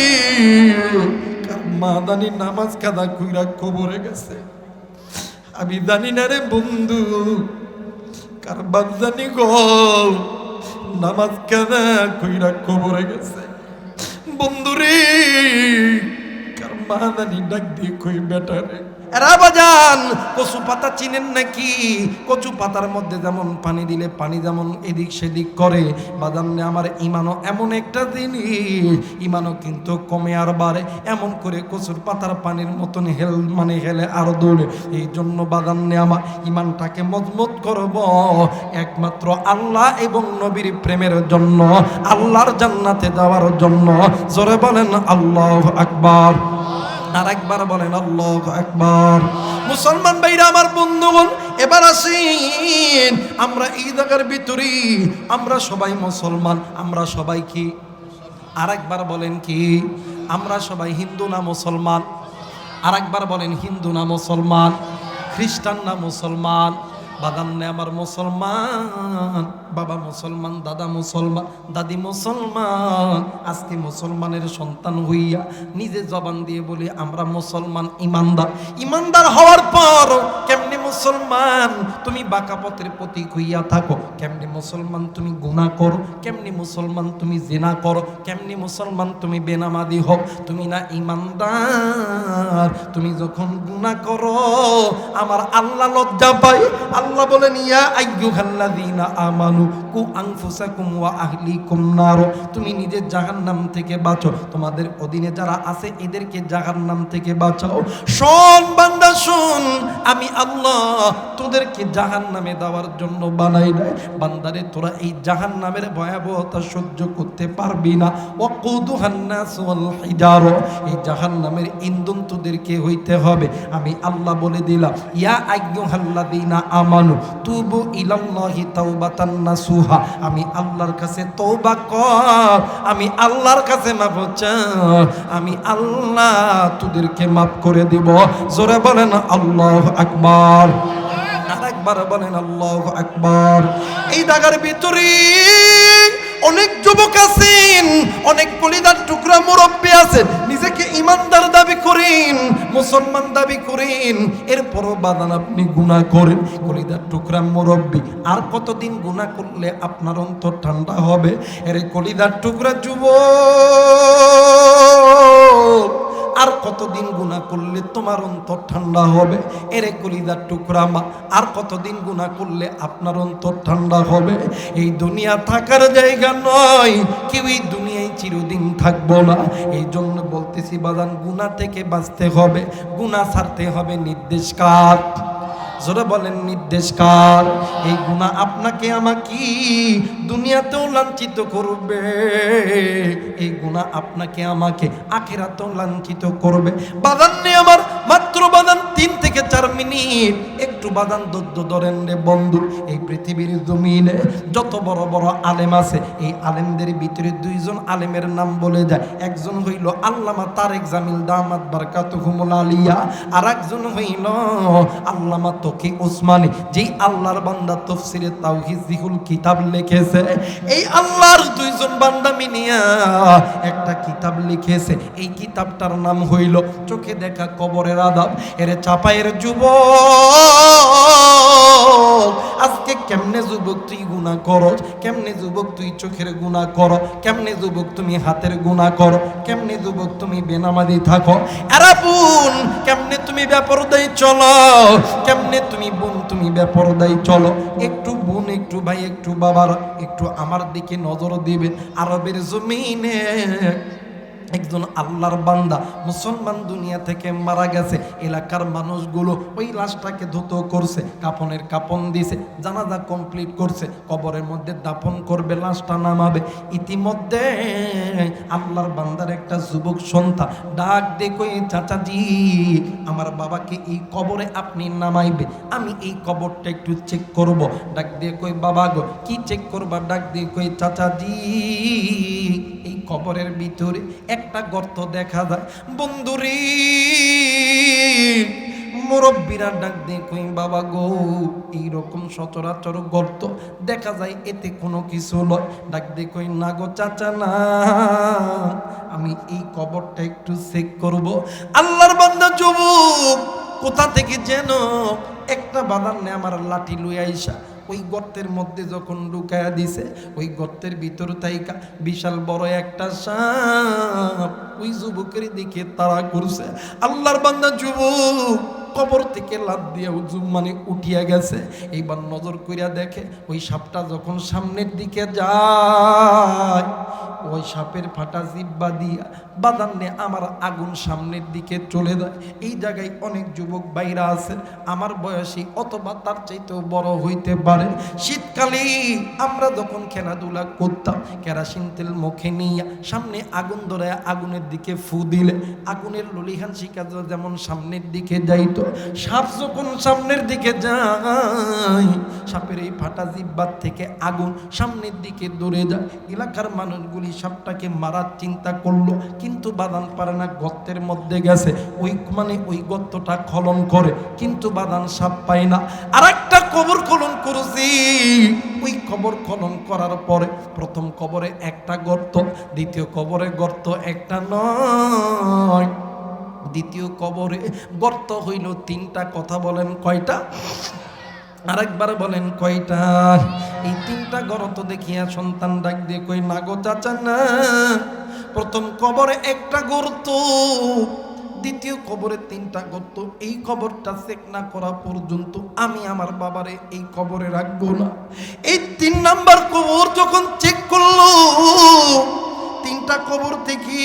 মাদানি নামাজ কাদা কইরা কবরে গেছে। আমি জানি না রে বন্ধু কার বাদ জানি গো নামাজ কাদা কইরা কবরে গেছে। বন্ধুরে কার মাদানি ডাক দিয়ে কই বেটা রে এরা বাজান কচু পাতা চিনেন নাকি? কচু পাতার মধ্যে যেমন পানি দিলে পানি যেমন এদিক সেদিক করে, বাজান আমার ইমানও এমন একটা জিনিস, ইমানও কিন্তু কমে আর বাড়ে এমন করে কচুর পাতার পানির মতন হেলে আর দৌড়ে। এই জন্য বাজান আমার ইমানটাকে মজবুত করব একমাত্র আল্লাহ এবং নবীর প্রেমের জন্য, আল্লাহর জান্নাতে যাওয়ার জন্য। জোরে বলেন আল্লাহু আকবার, আর একবার বলেন আল্লাহু আকবার। মুসলমান ভাইরা আমার বন্ধুগণ, এবার আসেন আমরা এই জায়গার ভিতরে আমরা সবাই মুসলমান, আমরা সবাই কি? আর একবার বলেন কি? আমরা সবাই হিন্দু না মুসলমান? আর একবার বলেন হিন্দু না মুসলমান? খ্রিস্টান না মুসলমান? বাদাম নে আমার মুসলমান, বাবা মুসলমান, দাদা মুসলমান, দাদি মুসলমান। আজকে মুসলমানের সন্তান হইয়া নিজে জবান দিয়ে বলি আমরা মুসলমান ইমানদার। ইমানদার হওয়ার পর কেমনি মুসলমান তুমি বাঁকা পথের প্রতীক হইয়া থাকো? কেমনি মুসলমান তুমি গুনাহ করো? কেমনি মুসলমান তুমি জিনা করো? কেমনি মুসলমান তুমি বেনামাজি হও? তুমি না ইমানদার। তুমি যখন গুনাহ করো আমার আল্লাহ লজ্জা পায়। আল্লাহ বলেন ইয়া আইয়ুহাল্লাযীনা আমানু কু আনফুসাকুম ওয়া আহলিকুম নার। তুমি নিজে জাহান্নাম থেকে বাঁচো, তোমাদের অধীনে যারা আছে এদেরকে জাহান্নাম থেকে বাঁচাও। শোন বান্দা শোন, আমি আল্লাহ তোদেরকে জাহান্নামে দেওয়ার জন্য বানাই নাই। বান্দারে তোরা এই জাহান্নামের ভয়াবহতা সহ্য করতে পারবি না। ওয়াকুদুহান নাস ওয়াল হিজার, এই জাহান্নামের ইন্ধন তোদেরকে হইতে হবে। আমি আল্লাহ বলে দিলাম ইয়া আইয়ুহাল্লাযীনা আমানু তুবু ইলাল্লাহি তাওবাতান নাসুহা। আমি আল্লাহর কাছে তওবা কর, আমি আল্লাহর কাছে মাফ চা, আমি আল্লাহ তোদেরকে মাফ করে দিব। জোরে বলেন আল্লাহু আকবার, আরেকবার বলেন আল্লাহু আকবার। এই জায়গার ভিতরে অনেক যুবক আছেন, অনেক কলিজার টুকরা মুরব্বী আছেন, নিজেকে ইমানদার দাবি করেন, মুসলমান দাবি করেন, এরপরও বাদান আপনি গুনাহ করেন। কলিজার টুকরা মুরব্বী, আর কতদিন গুনাহ করলে আপনার অন্তর ঠান্ডা হবে? এর কলিজার টুকরা যুবক, আর কতদিন গুনাহ করলে তোমার অন্তর ঠান্ডা হবে? এরে কলিজার টুকরা মা, আর কতদিন গুনাহ করলে আপনার অন্তর ঠান্ডা হবে? এই দুনিয়া থাকার জায়গা নয়, কেউ এই দুনিয়ায় চিরদিন থাকবো না। এই জন্য বলতেছি বাজান, গুনাহ থেকে বাঁচতে হবে, গুনাহ ছাড়তে হবে। নির্দেশ কার? জোরে বলেন নির্দেশ কার? এই গুনাহ আপনাকে আমাকে দুনিয়াতেও লাঞ্ছিত করবে, এই গুনাহ আপনাকে আমাকে আখিরাতেও লাঞ্ছিত করবে। বাদান নে আমার মাত্র বাদান 3 থেকে 4 মিনিট একটু বাদান ধৈর্য ধরেন রে বন্ধু। এই পৃথিবীর জমিনে যত বড় বড় আলেম আছে, এই আলেমদের ভিতরে 2 জন আলেমের নাম বলে যায়। একজন হইল আল্লামা তারেক জামিল দামাত বারকাতুহুমুল আলিয়া, আর একজন হইল আল্লামা তকি ওসমানী, যেই আল্লাহর বান্দা তাফসীরে তাওহীদ জিহুল কিতাব লিখেছে। এই আল্লাহর 2 জন বান্দা মিলিয়া একটা কিতাব লিখেছে। এই কিতাবটার নাম হইল চোখে দেখা কবরের আযাব। এর চাপায়ের যুবক, আজকে কেমনে যুবক তুই গুনাহ করো? কেমনে যুবক তুই চোখের গুনাহ করো? কেমনে যুবক তুমি হাতের গুনাহ করো? কেমনে যুবক তুমি বেনামাজি থাকো? আরে বোন, কেমনে তুমি বেপরদাই চলো? কেমনে তুমি বোন তুমি বেপরদাই চলো? একটু বোন, একটু ভাই, একটু বাবার, একটু আমার দিকে নজর দিবেন। আরবের জমিনে একজন আল্লাহর বান্দা মুসলমান দুনিয়া থেকে মারা গেছে। এলাকার মানুষগুলো ওই লাশটাকে ধৌত করছে, কাফনের কাফন দিছে, জানাজা কমপ্লিট করছে, কবরের মধ্যে দাফন করবে, লাশটা নামাবে। ইতিমধ্যে আল্লাহর বান্দার একটা যুবক সন্তান ডাক দিয়ে কই, চাচাজি আমার বাবাকে এই কবরে আপনি নামাইবে, আমি এই কবরটা একটু চেক করব। ডাক দিয়ে কই, বাবা গো কি চেক করবা? ডাক দিয়ে কই, চাচাজি এই কবরের ভিতরে একটা গর্ত দেখা যায়। বন্ধুরে মুরব্বীরা ডাক দিয়ে কই, বাবা গো এইরকম সচরাচর গর্ত দেখা যায়, এতে কোনো কিছু নয়। ডাক দিয়ে কই, না গো চাচা না, আমি এই কবরটা একটু চেক করব। আল্লাহর বান্দা যুবক কোথা থেকে যেন একটা বাদান নে আমার লাঠি লইয়া আইসা ওই গর্তের মধ্যে যখন ঢুকায়া দিছে, ওই গর্তের ভিতর থাইকা বিশাল বড় একটা সাপ ওই যুবকের দিকে তাড়া করছে। আল্লাহর বান্দা যুবক কবর থেকে লাফ দিয়ে মানে উঠিয়া গেছে। এইবার নজর কইরা দেখে ওই সাপটা যখন সামনের দিকে যায়, ওই সাপের ফাটা জিহ্বা দিয়া বাদান্নে আমার আগুন সামনের দিকে চলে যায়। এই জায়গায় অনেক যুবক বাইরা আছে আমার বয়সী অথবা তার চাইতেও বড় হইতে পারে। শীতকালে আমরা যখন খেলাধুলা করতাম, কেরাসিন তেল মুখে নিয়ে সামনে আগুন ধরে আগুনের দিকে ফু দিলে আগুনের ললিহান শিকা যেমন সামনের দিকে যাইতো, সাপ যখন সামনের দিকে যায় সাপের এই ফাটা জিহ্বার থেকে আগুন সামনের দিকে দৌড়ে যায়। এলাকার মানুষগুলি সাপটাকে মারার চিন্তা করলো, কিন্তু বাদান পারে না, গর্তের মধ্যে গেছে। ওই গর্তটা খনন করে, কিন্তু বাদান সাপ পায় না। আর একটা কবর খনন করেছি। ওই কবর খনন করার পরে প্রথম কবরে একটা গর্ত, দ্বিতীয় কবরে গর্ত একটা নয়, দ্বিতীয় কবরে গর্ত হইল তিনটা। কথা বলেন কয়টা? আরেকবার বলেন কয়টা? এই তিনটা গর্ত দেখিয়া সন্তান ডাক দিয়ে কই, না গো চাচা না, প্রথম কবরে একটা গর্ত, দ্বিতীয় কবরে তিনটা গর্ত। এই কবরটা চেক না করা পর্যন্ত আমি আমার বাবারে এই কবরে রাখবো না। এই 3 নাম্বার কবর যখন চেক করলো, তিনটা কবর থেকে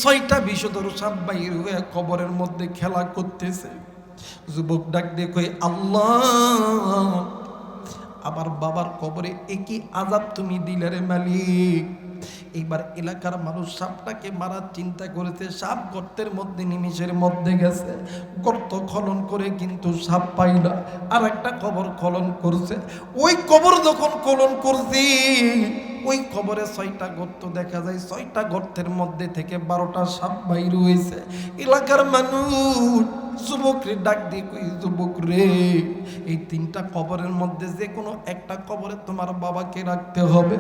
6টা বিষধর সাপ বাইর হয়ে কবরের মধ্যে খেলা করতেছে। যুবক ডাক দিয়ে কই, আল্লাহ, আবার বাবার কবরে একই আযাব তুমি দিলে রে মালিক। এইবার এলাকার মানুষ সাপটাকে মারার চিন্তা করেছে। সাপ গর্তের মধ্যে নিমিষের মধ্যে গেছে, গর্ত খনন করে কিন্তু সাপ পাই না। আর একটা কবর খনন করছে। ওই কবর যখন খনন করছি, ওই কবরে 6টা গর্ত দেখা যায়। 6টা গর্তের মধ্যে থেকে 12টা সাপ বাইর হয়েছে। এলাকার মানুষ যুবক রে ডাক দিয়ে কই, যুবক রে, এই 3টা কবরের মধ্যে যে কোনো একটা কবরে তোমার বাবাকে রাখতে হবে,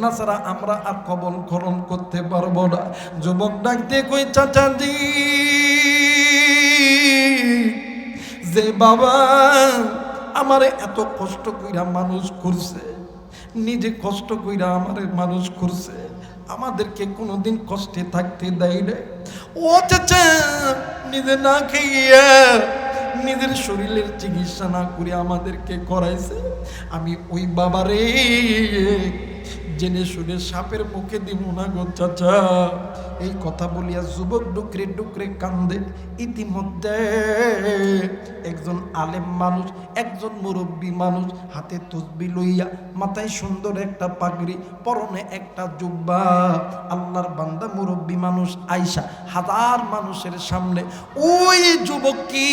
না ছাড়া আমরা আর কবর খনন করতে পারবো না। যুবক ডাক দিয়ে কই, চাচাজি, যে বাবা আমারে এত কষ্ট কইরা মানুষ করছে, নিজে কষ্ট কইরা আমারে মানুষ করছে, আমাদেরকে কোনোদিন কষ্টে থাকতে দেয় না। ও চাচা, নিজে না খেয়ে নিজের শরীরের চিকিৎসা না করে আমাদেরকে করাইছে। আমি ওই বাবারে জেনে শুনে সাপের মুখে দিব না গো চাচা। এই কথা বলিয়া যুবক ডুকরে ডুকরে কান্দে। ইতিমধ্যে একজন আলেম মানুষ, একজন মুরব্বী মানুষ, হাতে তসবিহ লইয়া, মাথায় সুন্দর একটা পাগড়ি, পরনে একটা জুব্বা, আল্লাহর বান্দা মুরব্বী মানুষ আইসা হাজার মানুষের সামনে ওই যুবক কি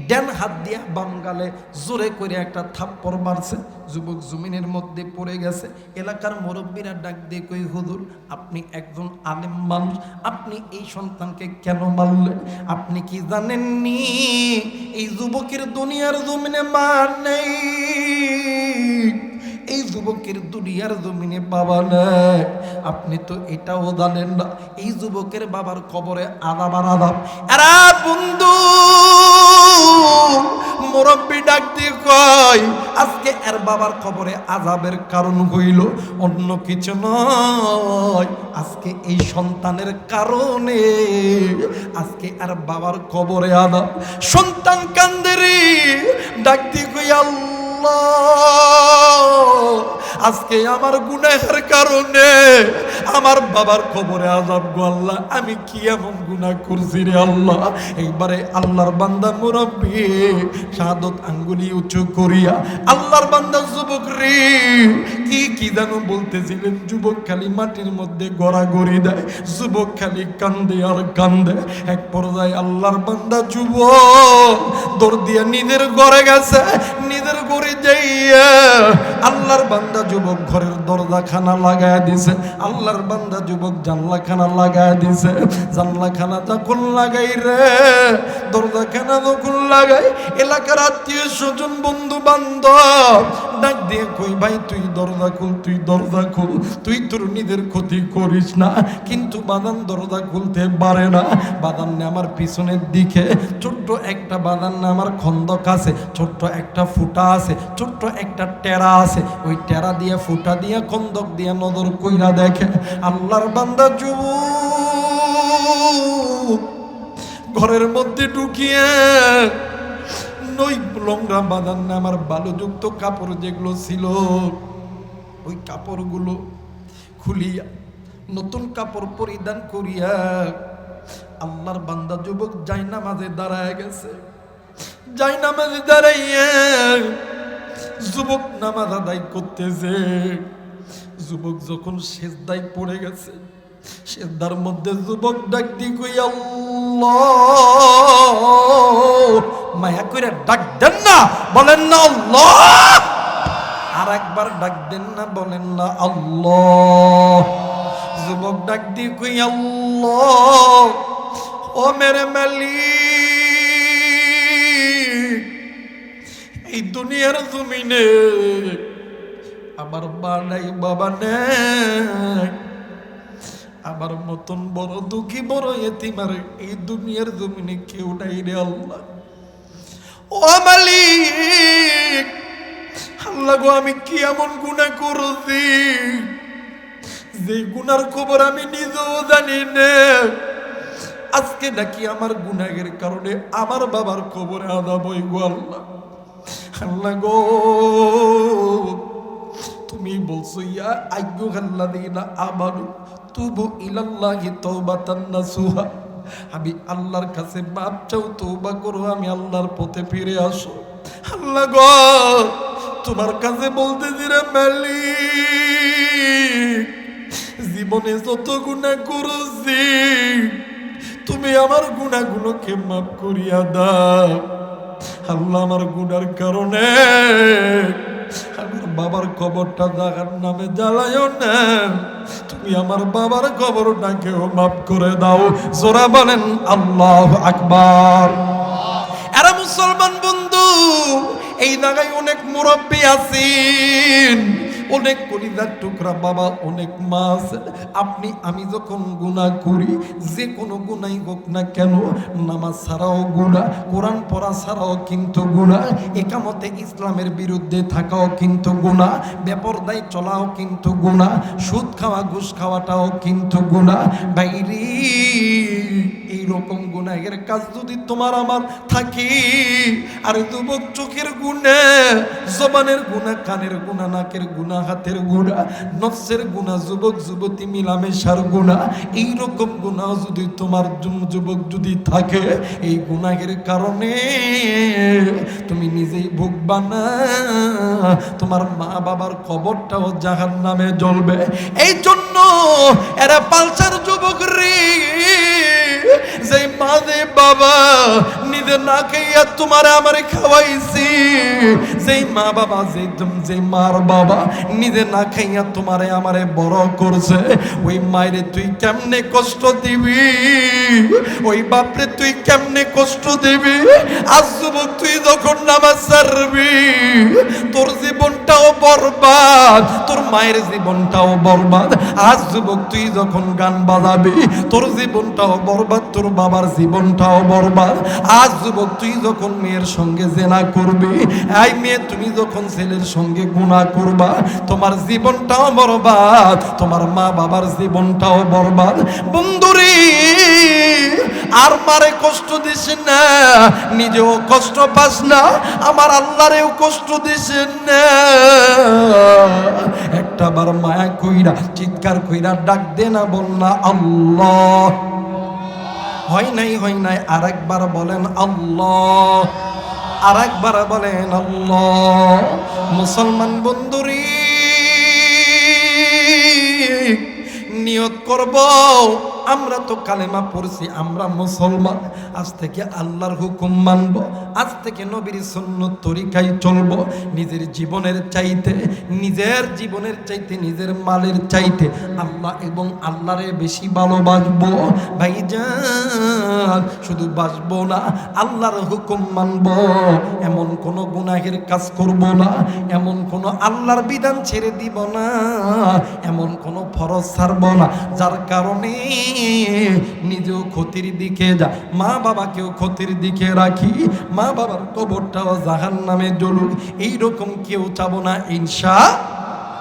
ডান হাত দিয়া বাম গালে জোরে করে একটা থাপ্পড় মারছে। যুবক জমিনের মধ্যে পড়ে গেছে। এলাকার মুরব্বীরা ডাক দিয়ে কই, হুজুর, আপনি একজন আলেম মানুষ, আপনি এই সন্তানকে কেন মারলেন? আপনি কি জানেননি এই যুবকের দুনিয়ার জমিনে মান নেই, এই যুবকের দুনিয়ার জমিনে বাবা নাই? আপনি তো এটাও জানেন না এই যুবকের বাবার কবরে আযাব আর আযাব। আরে বন্ধু, মুরব্বী ডাক দিয়ে কয়, আজকে এর বাবার কবরে আযাবের কারণ হইল অন্য কিছু নয়, আজকে এই সন্তানের কারণে আজকে আর বাবার কবরে আযাব। সন্তান কান্দে রে, ডাক দিয়ে কই, আল্লাহ, আজকে আমার গুনাহের কারণে আমার বাবার কবরে আযাব গো আল্লাহ। আমি কি এমন গুনাহ করছি রে আল্লাহ? একবারে আল্লাহর বান্দা মুরব্বী শাহাদত আঙ্গুলি উঁচু করিয়া আল্লাহর বান্দা যুবক রে কি জানো বলতেছিলেন। যুবক খালি মাটির মধ্যে গড়াগড়ি দেয়, যুবক খালি কান্দে আর কান্দে। এক পর্যায়ে আল্লাহর বান্দা যুবক দৌড় দিয়া নিজের ঘরে গেছে। নিজের ঘরে যাইয়া আল্লাহর বান্দা যুবক ঘরের দরজাখানা লাগায় দিছে। আল্লাহর বান্দা যুবক জানলাখানা লাগায় দিছে। জানলাখানা যখন লাগাই রে, দরজাখানা যখন লাগাই, এলাকার আত্মীয় স্বজন বন্ধু বান্ধব ডাক দিয়ে কই, ভাই তুই দরজা খুল, তুই দরজা খুল, তুই তোর নিজের ক্ষতি করিস না। কিন্তু বাদান দরজা খুলতে পারে না। বাদান আমার পিছনের দিকে ছোট্ট একটা বাদান আমার খন্দক আছে, ছোট্ট একটা ফুটা আছে, ছোট্ট একটা টেরা আছে। ওই টেরা দিয়ে ফুটা দিয়ে খন্দক দিয়ে নজর কইরা দেখে আল্লাহর বান্দা যুবক ঘরের মধ্যে ঢুকিয়ে নই লংরা বাঁধান না আমার বালুযুক্ত কাপড় যেগুলো ছিল ওই কাপড়গুলো খুলিয়া নতুন কাপড় পরিধান করিয়া আল্লাহর বান্দা যুবক জায়নামাজে দাঁড়ায় গেছে। জায়নামাজে দাঁড়াইয়া যুবক নামাজ আদায় করতেছে। যুবক যখন সেজদায় পড়ে গেছে, সেজদার মধ্যে যুবক ডাক দি কই আল্লাহ, মায়া কইরা ডাক দেন না, বলেন না আল্লাহ। আর একবার ডাক দেন না, বলেন না আল্লাহ। যুবক ডাক দি কই আল্লাহ, ও মেরে মালিক, এই দুনিয়ার জমিনে আমার মা নাই, বাবা নেই, আমার মতন বড় দুঃখী বড় এতিম আর এই দুনিয়ার জমিনে কেউ নাই রে আল্লাহ। ও মালিক, আল্লাহ গো, আমি কি এমন গুনাহ করছি যে গুনার খবর আমি নিজেও জানি না। আজকে নাকি আমার গুনাহের কারণে আমার বাবার কবরে আযাব হইব। আল্লাহ, আল্লাহ গো, তুমি বলছো ইয়া আইয়ুহাল্লাযীনা আমানু তুবু ইলাল্লাহি তাওবাতান নাসুহা, আমি আল্লাহর কাছে মাপ চাও, তওবা করো, আমি আল্লাহর পথে ফিরে আসো। আল্লাহ গো, তোমার কাছে বলতেছি রে মালিক, জীবনে যত গুনাহ করেছি তুমি আমার গুনাহগুলোকে মাফ করিয়া দাও। আল্লাহ, আমার গুনার কারণে আমার বাবার কবরটা জাহান্নামে জ্বালায়ও না, তুমি আমার বাবার কবরটাকেও মাফ করে দাও। জোরা বলেন আল্লাহু আকবার। এরা মুসলমান বন্ধু, এই জায়গায় অনেক মুরব্বী আছেন, অনেক কলিজার টুকরা বাবা, অনেক মা আছে। আপনি আমি যখন গুনাহ করি, যে কোনো গুনাহই হোক না কেন, নামাজ ছাড়াও গুনাহ, কোরআন পড়া ছাড়াও কিন্তু গুনাহ, একামতে ইসলামের বিরুদ্ধে থাকাও কিন্তু গুনাহ, বেপরদায় চলাও কিন্তু গুনাহ, সুদ খাওয়া ঘুষ খাওয়াটাও কিন্তু গুনাহ। বাইরে এইরকম গুনাহের কাজ যদি তোমার আমার থাকি, আর যুবক চোখের গুনাহ, জবানের গুনাহ, কানের গুনাহ, নাকের গুনাহ, হাতের গুনাহ, নফসের গুনাহ, যুবক যুবতী মিলামেশার গুনাহ, এইরকম গুনাহ যদি তোমার যুবক যদি থাকে, এই গুনাহের কারণে তুমি নিজেই ভুগবা না, তোমার মা বাবার কবরটাও জাহান্নামে জ্বলবে। এই জন্য এরা পালসার যুবক রে, যে মা যে বাবা নিজে না খাইয়া তোমার আমারে খাওয়াইছি, যেই মা বাবা যে মার বাবা নিজে না খাইয়া তোমারে আমারে বড় করছে, ওই মায়েরে তুই কেমনে কষ্ট দিবি, ওই বাপরে তুই কেমনে কষ্ট দিবি। আজ যুবক তুই যখন নামাজ ছাড়বি, তোর জীবনটাও বরবাদ, তোর মায়ের জীবনটাও বরবাদ। আজ যুবক তুই যখন গান বাজাবি, তোর জীবনটাও বরবাদ, তোর বাবার জীবনটাও বরবাদ। আজ যুবক তুই যখন মেয়ের সঙ্গে জেনা করবি, এই মেয়ে তুমি যখন ছেলের সঙ্গে গুনাহ করবা, তোমার জীবনটাও বরবাদ, তোমার মা বাবার জীবনটাও বরবাদ। বন্ধুরে, আর মারে কষ্ট দিস না, নিজেও কষ্ট পাস না, আমার আল্লাহরেও কষ্ট দিস না। একটা বার মায়া কইরা চিৎকার কইরা ডাক দে না, বল না আল্লাহ। হয় নাই, হয় নাই, আরেকবার বলেন আল্লাহ, আরেকবার বলেন আল্লাহ। মুসলমান বন্ধুরি, নিয়ত করব, আমরা তো কালেমা পড়ছি, আমরা মুসলমান, আজ থেকে আল্লাহর হুকুম মানব, আজ থেকে নবীর সুন্নত তরিকায় চলব। নিজের জীবনের চাইতে, নিজের জীবনের চাইতে, নিজের মালের চাইতে আল্লাহ এবং আল্লাহরে বেশি ভালোবাসবো। ভাইজান, শুধু বাসবো না, আল্লাহর হুকুম মানব, এমন কোনো গুনাহের কাজ করব না, এমন কোনো আল্লাহর বিধান ছেড়ে দিব না, এমন কোনো ফরজ ছাড়ব না, যার কারণে নিজেও ক্ষতির দিকে যা, মা বাবাকেও ক্ষতির দিকে রাখি, মা বাবার কবরটাও জাহান্নামে জ্বলুক, এইরকম কেউ চাবো না ইনশাআল্লাহ।